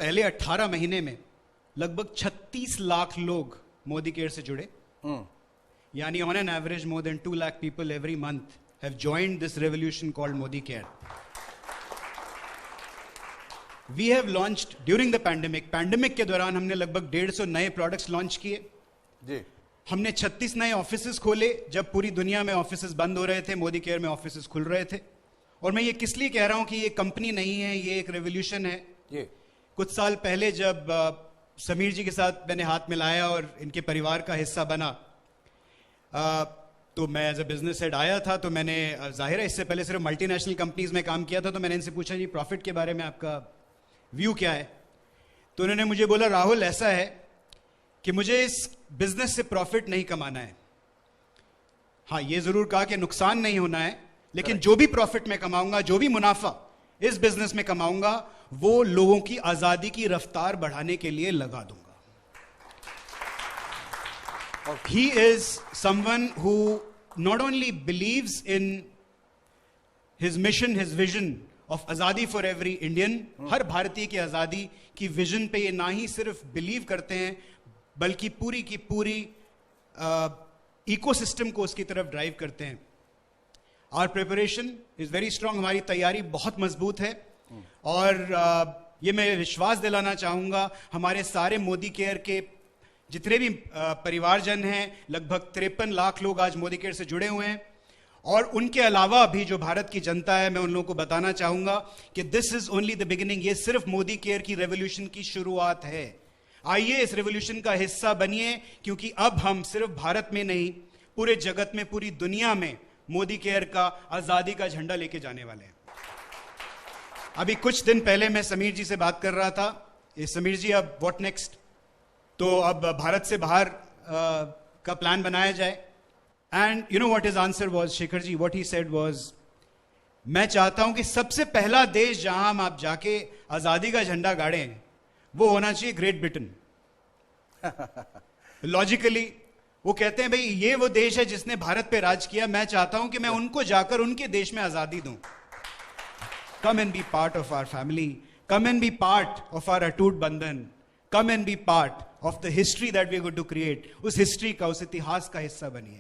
पहले 18 महीने में लगभग 36 लाख लोग मोदी केयर से जुड़े, यानी on an average more than 2 lakh people every month have joined this revolution called Modi care. We have launched during the pandemic के दौरान हमने लगभग 150 नए प्रोडक्ट्स लॉन्च किए जी. हमने 36 नए ऑफिसेस खोले. जब पूरी दुनिया में ऑफिसेस बंद हो रहे थे, मोदी केयर में ऑफिसेस खुल रहे थे. और मैं ये किस लिए कह रहा हूं कि ये कंपनी नहीं है, ये एक रेवोल्यूशन है. जी. कुछ साल पहले जब समीर जी के साथ मैंने हाथ मिलाया और इनके परिवार का हिस्सा बना, तो मैं एज ए बिजनेस हेड आया था. तो मैंने जाहिर है इससे पहले सिर्फ मल्टीनेशनल कंपनीज में काम किया था, तो मैंने इनसे पूछा जी प्रॉफिट के बारे में आपका व्यू क्या है. तो उन्होंने मुझे बोला राहुल ऐसा है कि मुझे इस बिजनेस से प्रॉफिट नहीं कमाना है. हाँ, ये जरूर कहा कि नुकसान नहीं होना है, लेकिन जो भी प्रॉफिट मैं कमाऊंगा, जो भी मुनाफा इस बिजनेस में कमाऊंगा, वो लोगों की आजादी की रफ्तार बढ़ाने के लिए लगा दूंगा. He is someone who not only believes in his mission, his vision of आजादी फॉर एवरी इंडियन, हर भारतीय की आजादी की विजन पे ये ना ही सिर्फ बिलीव करते हैं, बल्कि पूरी की पूरी इकोसिस्टम को उसकी तरफ ड्राइव करते हैं. Our preparation is very strong. हमारी तैयारी बहुत मजबूत है. और ये मैं विश्वास दिलाना चाहूंगा हमारे सारे मोदी केयर के जितने भी परिवारजन हैं, लगभग 53 लाख लोग आज मोदी केयर से जुड़े हुए हैं. और उनके अलावा भी जो भारत की जनता है, मैं उन लोगों को बताना चाहूंगा कि this is only the beginning. ये सिर्फ मोदी केयर की रेवोल्यूशन की शुरुआत है. आइए इस रेवोल्यूशन का हिस्सा बनिए, क्योंकि अब हम सिर्फ भारत में नहीं, पूरे जगत में, पूरी दुनिया में मोदी केयर का आजादी का झंडा लेके जाने वाले हैं. अभी कुछ दिन पहले मैं समीर जी से बात कर रहा था. समीर जी, अब व्हाट नेक्स्ट? तो अब भारत से बाहर का प्लान बनाया जाए. And you know what his answer was, Shekhar ji, what he said was, मैं चाहता हूं कि सबसे पहला देश जहां हम आप जाके आजादी का झंडा गाड़ें, वो होना चाहिए ग्रेट ब्रिटेन. लॉजिकली वो कहते हैं भाई ये वो देश है जिसने भारत पे राज किया, मैं चाहता हूं कि मैं उनको जाकर उनके देश में आजादी दूं. Come and be part of our family, come and be part of our अटूट बंधन, come and be part of the history that we are going to create. उस हिस्ट्री का, उस इतिहास का हिस्सा बनिए.